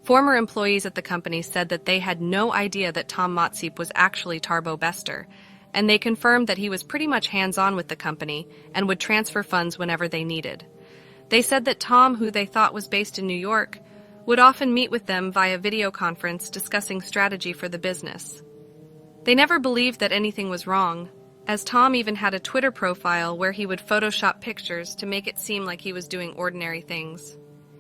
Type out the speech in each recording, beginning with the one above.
Former employees at the company said that they had no idea that Tom Motsepe was actually Tarbo Bester, and they confirmed that he was pretty much hands-on with the company and would transfer funds whenever they needed. They said that Tom, who they thought was based in New York, would often meet with them via video conference discussing strategy for the business. They never believed that anything was wrong, as Tom even had a Twitter profile where he would Photoshop pictures to make it seem like he was doing ordinary things.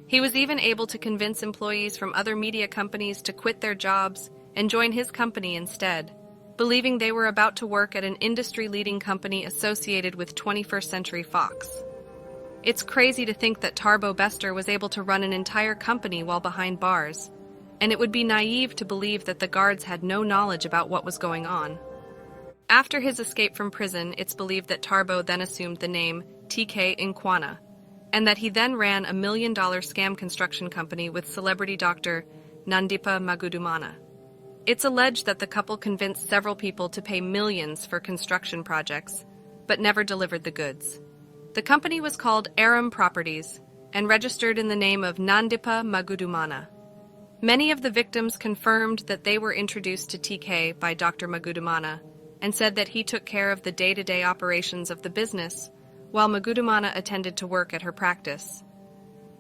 He was even able to convince employees from other media companies to quit their jobs and join his company instead, believing they were about to work at an industry-leading company associated with 21st Century Fox. It's crazy to think that Tarbo Bester was able to run an entire company while behind bars, and it would be naive to believe that the guards had no knowledge about what was going on. After his escape from prison, it's believed that Tarbo then assumed the name TK Nkwana, and that he then ran a $1 million scam construction company with celebrity doctor Nandipha Magudumana. It's alleged that the couple convinced several people to pay millions for construction projects, but never delivered the goods. The company was called Aram Properties and registered in the name of Nandipha Magudumana. Many of the victims confirmed that they were introduced to TK by Dr. Magudumana and said that he took care of the day-to-day operations of the business, while Magudumana attended to work at her practice.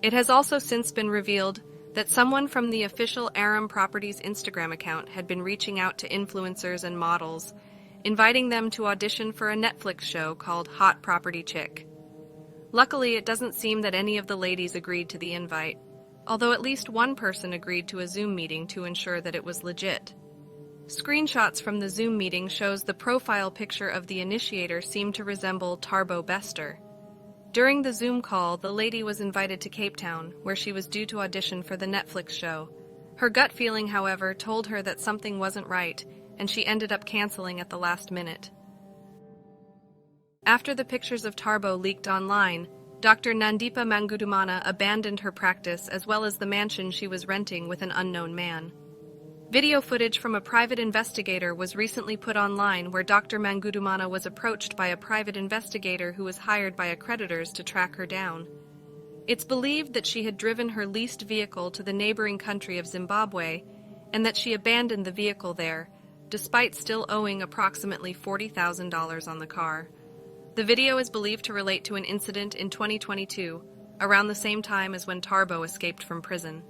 It has also since been revealed that someone from the official Aram Properties Instagram account had been reaching out to influencers and models, inviting them to audition for a Netflix show called Hot Property Chick. Luckily, it doesn't seem that any of the ladies agreed to the invite, although at least one person agreed to a Zoom meeting to ensure that it was legit. Screenshots from the Zoom meeting shows the profile picture of the initiator seemed to resemble Tarbo Bester. During the Zoom call, the lady was invited to Cape Town, where she was due to audition for the Netflix show. Her gut feeling, however, told her that something wasn't right, and she ended up canceling at the last minute. After the pictures of Tarbo leaked online, Dr. Nandipha Magudumana abandoned her practice as well as the mansion she was renting with an unknown man. Video footage from a private investigator was recently put online where Dr. Magudumana was approached by a private investigator who was hired by accreditors to track her down. It's believed that she had driven her leased vehicle to the neighboring country of Zimbabwe and that she abandoned the vehicle there, despite still owing approximately $40,000 on the car. The video is believed to relate to an incident in 2022, around the same time as when Tarbo escaped from prison.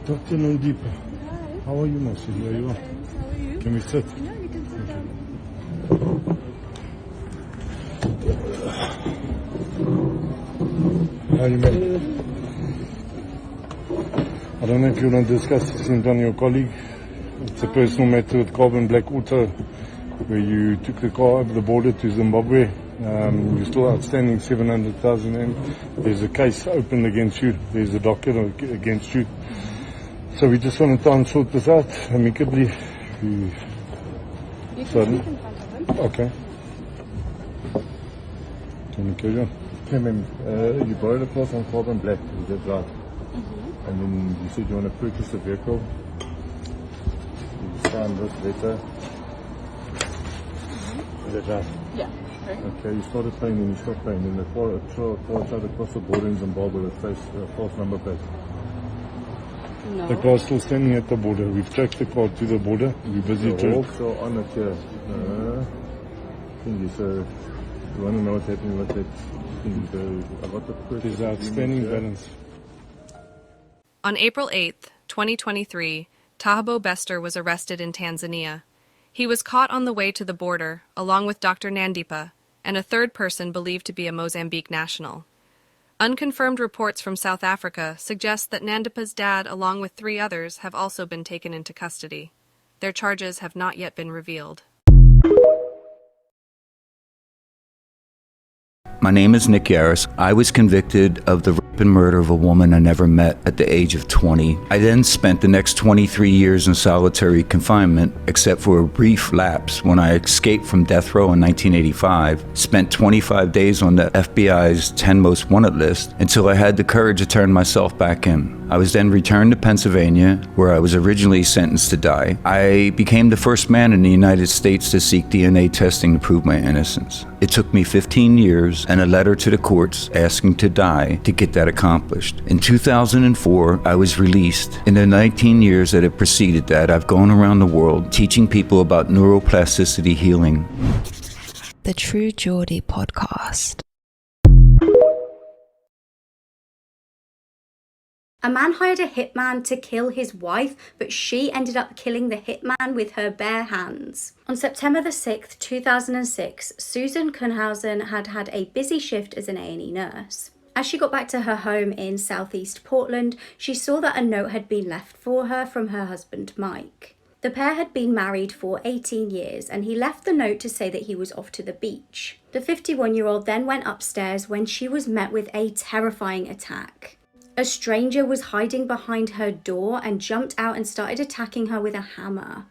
Dr. Nandipha, how are you, Marcy? How are you? How are you? Can we sit? Yeah, you can sit down. How are you, mate? I don't know if you want to discuss this in front of your colleague. It's a personal matter with Carbon Black Auto, where you took the car over the border to Zimbabwe. You're still outstanding 700,000 and there's a case opened against you. There's a docket against you. So we just want to try and sort this out amicably. You can speak in front of him. Okay. Can we carry on? Okay, ma'am. You borrowed a car from Carbon Black, is that right? And then you said you want to purchase a vehicle. You signed this letter. Is that right? Yeah. Right. Okay, you started paying and you stopped paying. Then the car tried to cross the border in Zimbabwe with a false number plate. No. The car's still standing at the border. We've tracked the car to the border. We're busy You're also on it here. Thingy, so you want to know what's happening with that thing. I got the purchase. There's outstanding balance. On April 8, 2023, Tarbo Bester was arrested in Tanzania. He was caught on the way to the border, along with Dr. Nandipha, and a third person believed to be a Mozambique national. Unconfirmed reports from South Africa suggest that Nandipha's dad, along with 3 others, have also been taken into custody. Their charges have not yet been revealed. My name is Nick Yaris. I was convicted of the and murder of a woman I never met at the age of 20. I then spent the next 23 years in solitary confinement, except for a brief lapse when I escaped from death row in 1985, spent 25 days on the FBI's 10 most wanted list until I had the courage to turn myself back in. I was then returned to Pennsylvania, where I was originally sentenced to die. I became the first man in the United States to seek DNA testing to prove my innocence. It took me 15 years and a letter to the courts asking to die to get that accomplished. In 2004, I was released. In the 19 years that have preceded that, I've gone around the world teaching people about neuroplasticity healing. The True Geordie Podcast. A man hired a hitman to kill his wife, but she ended up killing the hitman with her bare hands. On September the 6th, 2006, Susan Kuhnhausen had had a busy shift as an A&E nurse. As she got back to her home in southeast Portland, she saw that a note had been left for her from her husband, Mike. The pair had been married for 18 years, and he left the note to say that he was off to the beach. The 51-year-old then went upstairs when she was met with a terrifying attack. A stranger was hiding behind her door and jumped out and started attacking her with a hammer.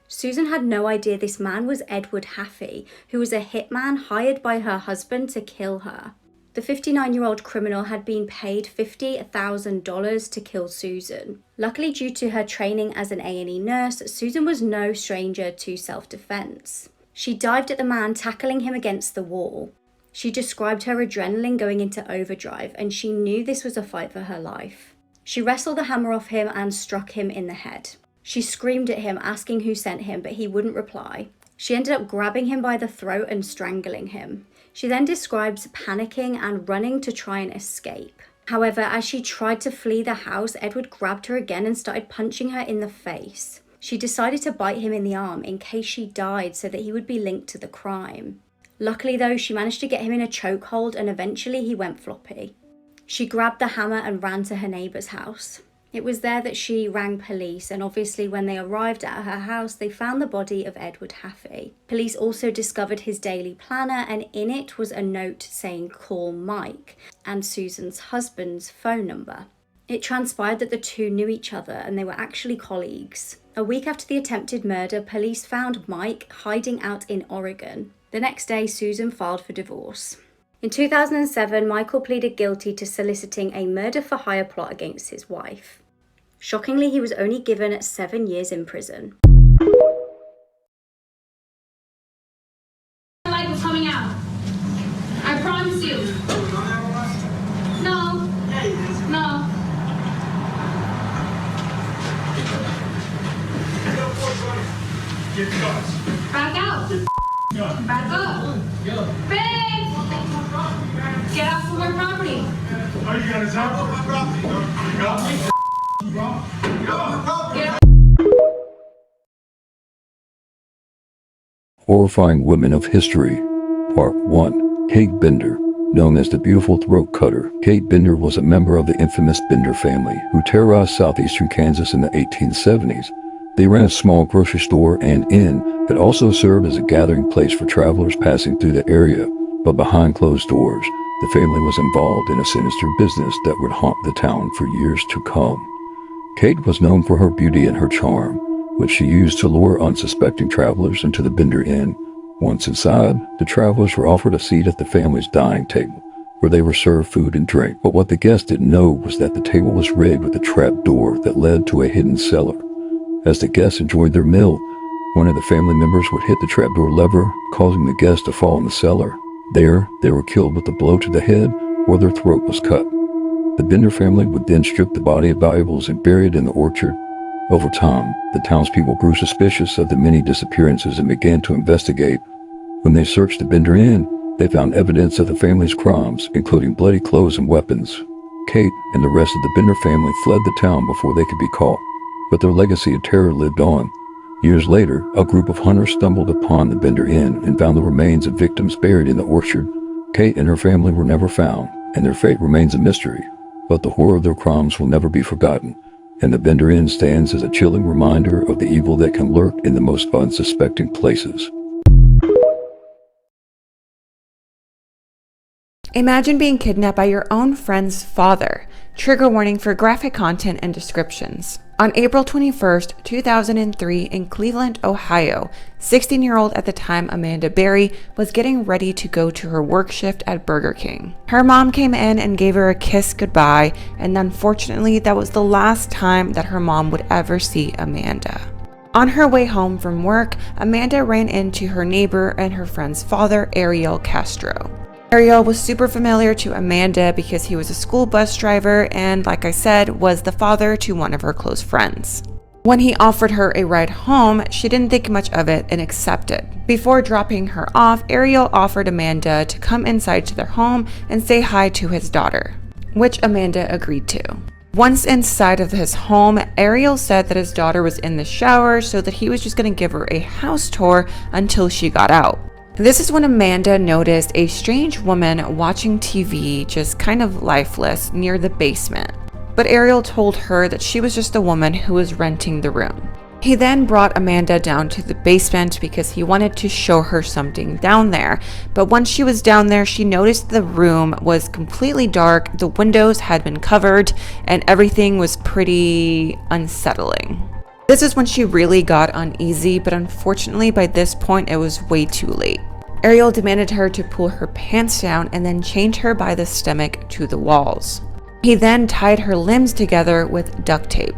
Susan had no idea this man was Edward Haffey, who was a hitman hired by her husband to kill her. The 59-year-old criminal had been paid $50,000 to kill Susan. Luckily, due to her training as an A&E nurse, Susan was no stranger to self-defense. She dived at the man, tackling him against the wall. She described her adrenaline going into overdrive, and she knew this was a fight for her life. She wrestled the hammer off him and struck him in the head. She screamed at him, asking who sent him, but he wouldn't reply. She ended up grabbing him by the throat and strangling him. She then describes panicking and running to try and escape. However, as she tried to flee the house, Edward grabbed her again and started punching her in the face. She decided to bite him in the arm in case she died so that he would be linked to the crime. Luckily though, she managed to get him in a chokehold and eventually he went floppy. She grabbed the hammer and ran to her neighbour's house. It was there that she rang police, and obviously when they arrived at her house, they found the body of Edward Haffey. Police also discovered his daily planner, and in it was a note saying call Mike and Susan's husband's phone number. It transpired that the two knew each other and they were actually colleagues. A week after the attempted murder, police found Mike hiding out in Oregon. The next day, Susan filed for divorce. In 2007, Michael pleaded guilty to soliciting a murder-for-hire plot against his wife. Shockingly, he was only given 7 years in prison. Light was coming out. I promise you. No. No. Back out. Back up. Babe! Get off of my property. Are you gonna talk about my property? Get off. Horrifying Women of History, Part 1. Kate Bender. Known as the Beautiful Throat Cutter, Kate Bender was a member of the infamous Bender family who terrorized southeastern Kansas in the 1870s. They ran a small grocery store and inn that also served as a gathering place for travelers passing through the area. But behind closed doors, the family was involved in a sinister business that would haunt the town for years to come. Kate was known for her beauty and her charm, which she used to lure unsuspecting travelers into the Bender Inn. Once inside, the travelers were offered a seat at the family's dining table, where they were served food and drink. But what the guests didn't know was that the table was rigged with a trap door that led to a hidden cellar. As the guests enjoyed their meal, one of the family members would hit the trapdoor lever, causing the guests to fall in the cellar. There, they were killed with a blow to the head, or their throat was cut. The Bender family would then strip the body of valuables and bury it in the orchard. Over time, the townspeople grew suspicious of the many disappearances and began to investigate. When they searched the Bender Inn, they found evidence of the family's crimes, including bloody clothes and weapons. Kate and the rest of the Bender family fled the town before they could be caught, but their legacy of terror lived on. Years later, a group of hunters stumbled upon the Bender Inn and found the remains of victims buried in the orchard. Kate and her family were never found, and their fate remains a mystery. But the horror of their crimes will never be forgotten, and the Bender Inn stands as a chilling reminder of the evil that can lurk in the most unsuspecting places. Imagine being kidnapped by your own friend's father. Trigger warning for graphic content and descriptions. On April 21st, 2003, in Cleveland, Ohio, 16-year-old at the time Amanda Berry was getting ready to go to her work shift at Burger King. Her mom came in and gave her a kiss goodbye, and unfortunately, that was the last time that her mom would ever see Amanda. On her way home from work, Amanda ran into her neighbor and her friend's father, Ariel Castro. Ariel was super familiar to Amanda because he was a school bus driver and, like I said, was the father to one of her close friends. When he offered her a ride home, she didn't think much of it and accepted. Before dropping her off, Ariel offered Amanda to come inside to their home and say hi to his daughter, which Amanda agreed to. Once inside of his home, Ariel said that his daughter was in the shower, so that he was just going to give her a house tour until she got out. This is when Amanda noticed a strange woman watching TV, just kind of lifeless, near the basement. But Ariel told her that she was just a woman who was renting the room. He then brought Amanda down to the basement because he wanted to show her something down there. But once she was down there, she noticed the room was completely dark, the windows had been covered, and everything was pretty unsettling. This is when she really got uneasy, but unfortunately by this point it was way too late. Ariel demanded her to pull her pants down and then chained her by the stomach to the walls. He then tied her limbs together with duct tape.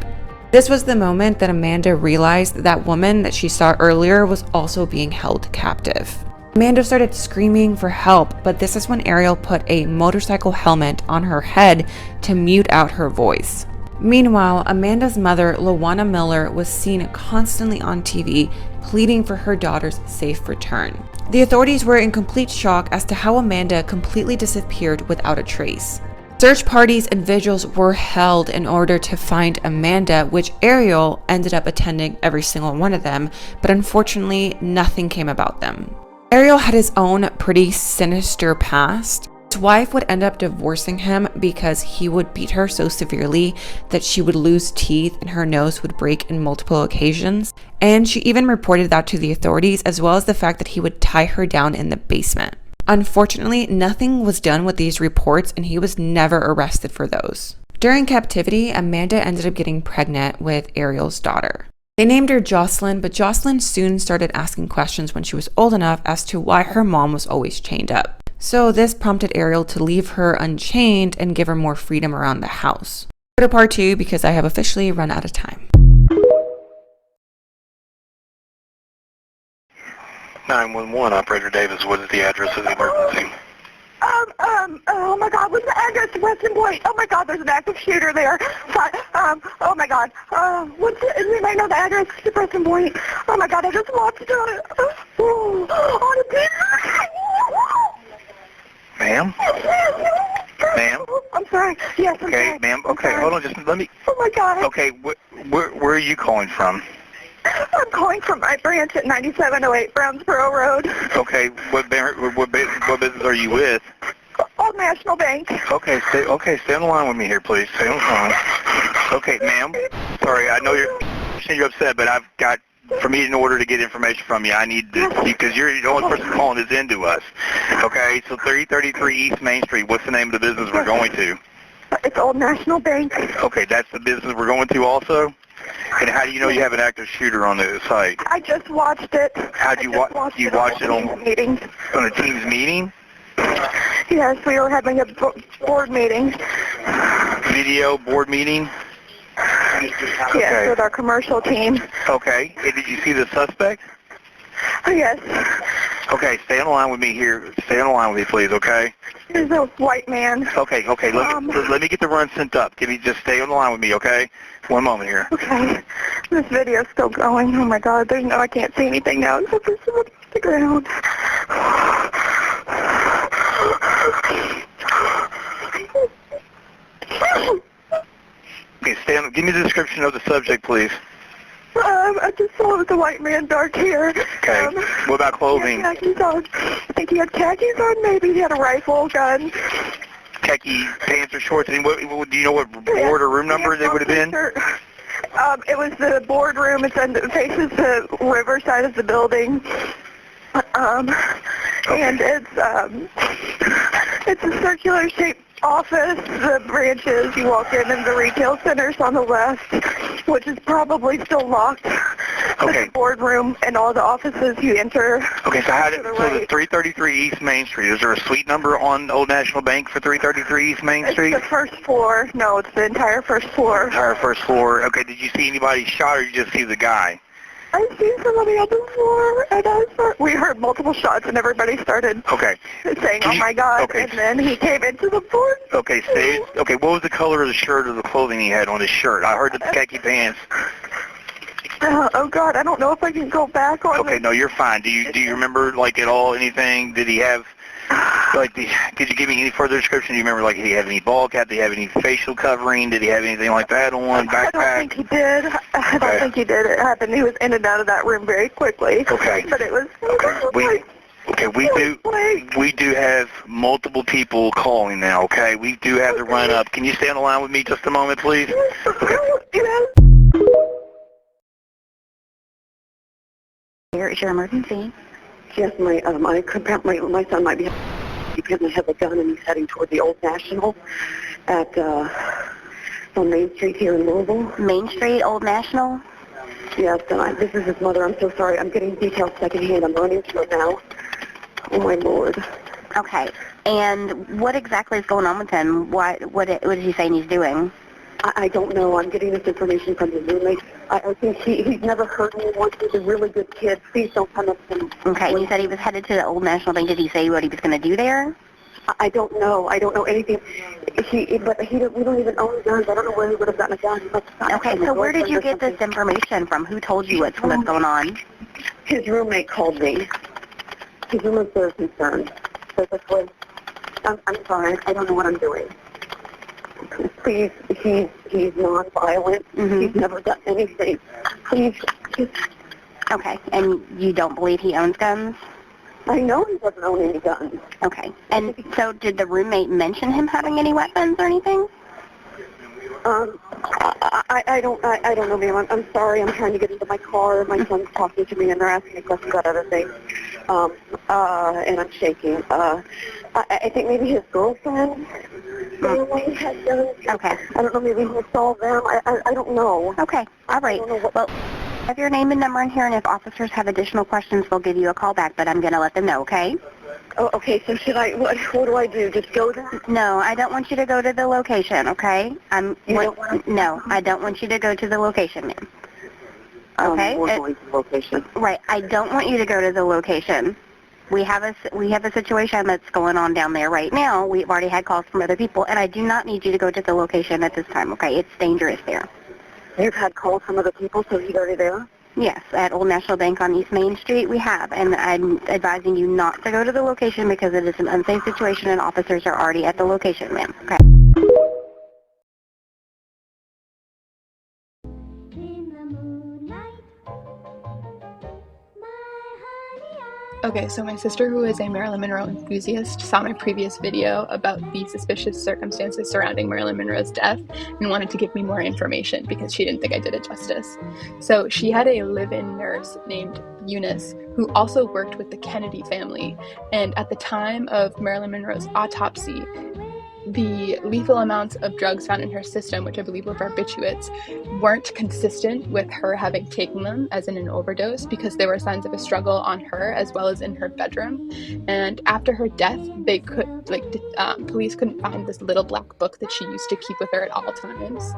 This was the moment that Amanda realized that woman that she saw earlier was also being held captive. Amanda started screaming for help, but this is when Ariel put a motorcycle helmet on her head to mute out her voice. Meanwhile, Amanda's mother, Lawana Miller, was seen constantly on TV pleading for her daughter's safe return. The authorities were in complete shock as to how Amanda completely disappeared without a trace. Search parties and vigils were held in order to find Amanda, which Ariel ended up attending every single one of them, but unfortunately, nothing came about them. Ariel had his own pretty sinister past. His wife would end up divorcing him because he would beat her so severely that she would lose teeth and her nose would break in multiple occasions. And she even reported that to the authorities, as well as the fact that he would tie her down in the basement. Unfortunately, nothing was done with these reports and he was never arrested for those. During captivity, Amanda ended up getting pregnant with Ariel's daughter. They named her Jocelyn, but Jocelyn soon started asking questions when she was old enough as to why her mom was always chained up. So this prompted Ariel to leave her unchained and give her more freedom around the house. Go to part 2 because I have officially run out of time. 911, Operator Davis, what is the address of the emergency? Oh my God, what's the address to Weston Point? Oh my God, there's an active shooter there. Oh my God, does anybody know the address to Weston Point? Oh my God, I just watched it. Ma'am? Ma'am? I'm sorry. Yes, I'm okay, sorry. ma'am. Okay, hold on. Just let me. Oh my God. Okay, where are you calling from? I'm calling from my branch at 9708 Brownsboro Road. Okay, what business are you with? Old National Bank. Okay, stay on the line with me here, please. Stay on the line. Okay, ma'am. Sorry, I know you're upset, but I've got. For me in order to get information from you, I need to, because you're the only person calling this in to us. Okay, so 333 East Main Street, what's the name of the business we're going to? It's Old National Bank. Okay, that's the business we're going to also? And how do you know you have an active shooter on the site? I just watched it. How'd you watch? You watched it on a team's meeting? Yes, we were having a board meeting. Video board meeting? Yes, with our commercial team. Okay. And did you see the suspect? Yes. Okay, stay on the line with me here. Stay on the line with me, please, okay? He's a white man. Okay. Let me get the run sent up. Just stay on the line with me, okay? One moment here. Okay. This video's still going. Oh, my God. I can't see anything now except for the ground. Okay, give me the description of the subject, please. I just saw it was a white man, dark hair. Okay. What about clothing? He had khakis on. I think he had khakis on, maybe. He had a rifle, gun. Khaki pants or shorts. And do you know what board or room number they would have been? It was the boardroom. It faces the river side of the building. And it's It's a circular-shaped office. The branches, you walk in, and the retail center's on the left, which is probably still locked. Okay. The boardroom and all the offices you enter. Okay, so to the the right. 333 East Main Street, is there a suite number on Old National Bank for 333 East Main Street? It's the first floor. No, it's the entire first floor. Entire first floor. Okay, did you see anybody shot or you just see the guy? I seen somebody on the floor, and we heard multiple shots, and everybody started saying, "Oh my God!" And then he came into the board. Okay, what was the color of the shirt or the clothing he had on his shirt? I heard the khaki pants. Oh God, I don't know if I can go back on. Okay, no, you're fine. Do you remember like at all anything? Did he have could you give me any further description? Do you remember like did he have any ball cap? Did he have any facial covering? Did he have anything like that on? Backpack? I don't think he did. I don't think he did. It happened. He was in and out of that room very quickly. Okay. But it was. We do have multiple people calling now. Okay, we do have to run up. Can you stay on the line with me just a moment, please? Okay. Where is your emergency? Yes, my son might be. He apparently has a gun and he's heading toward the Old National at on Main Street here in Louisville. Main Street, Old National? Yes, and this is his mother. I'm so sorry. I'm getting details secondhand. I'm running to it now. Oh my Lord. Okay. And what exactly is going on with him? What is he saying he's doing? I don't know. I'm getting this information from his roommate. I think he's never hurt anyone. He's a really good kid. Please don't come up to him. Okay, and you said he was headed to the Old National Bank. Did he say what he was going to do there? I don't know. I don't know anything. We don't even own guns. I don't know where he would have gotten a gun. Okay, so where did you get this information from? Who told you what's going on? His roommate called me. His roommate's very concerned. So this was, I'm sorry. I don't know what I'm doing. Please, he's non-violent. He's never done anything. Please. Okay, and you don't believe he owns guns? I know he doesn't own any guns. Okay, and so did the roommate mention him having any weapons or anything? I don't know, ma'am. I'm sorry. I'm trying to get into my car. My son's talking to me, and they're asking me questions about other things. And I'm shaking. I think maybe his girlfriend family has guns. Okay. I don't know. Maybe he saw them. I don't know. Okay. All right. Well, have your name and number in here, and if officers have additional questions, they'll give you a call back. But I'm going to let them know. Okay. Oh, okay. So should I? What do I do? Just go there? No, I don't want you to go to the location. Okay. No, I don't want you to go to the location, ma'am. Okay. We're going to the location. Right. I don't want you to go to the location. We have a situation that's going on down there right now. We've already had calls from other people, and I do not need you to go to the location at this time. Okay. It's dangerous there. You've had calls from other people, so he's already there? Yes, at Old National Bank on East Main Street we have, and I'm advising you not to go to the location because it is an unsafe situation and officers are already at the location, ma'am. Okay. Okay, so my sister, who is a Marilyn Monroe enthusiast, saw my previous video about the suspicious circumstances surrounding Marilyn Monroe's death and wanted to give me more information because she didn't think I did it justice. So she had a live-in nurse named Eunice who also worked with the Kennedy family, and at the time of Marilyn Monroe's autopsy, the lethal amounts of drugs found in her system, which I believe were barbiturates, weren't consistent with her having taken them, as in an overdose, because there were signs of a struggle on her as well as in her bedroom. And after her death, they police couldn't find this little black book that she used to keep with her at all times.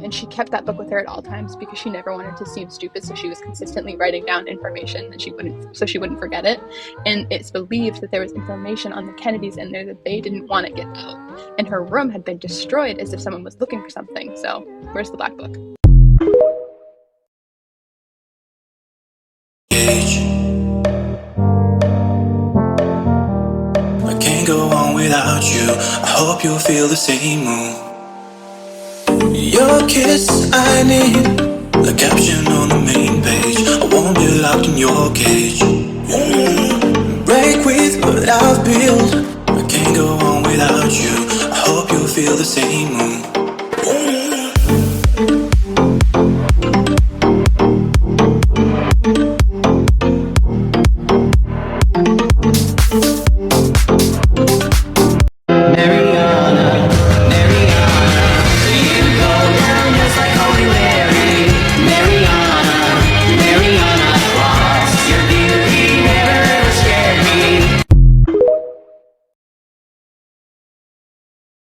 And she kept that book with her at all times because she never wanted to seem stupid, so she was consistently writing down information that she wouldn't forget it. And it's believed that there was information on the Kennedys in there that they didn't want to get out. And her room had been destroyed as if someone was looking for something. So, where's the black book? I can't go on without you. I hope you'll feel the same mood. Your kiss, I need the caption on the main page. I won't be locked in your cage. Break with what I've built. I can't go on without you. I hope you'll feel the same mood.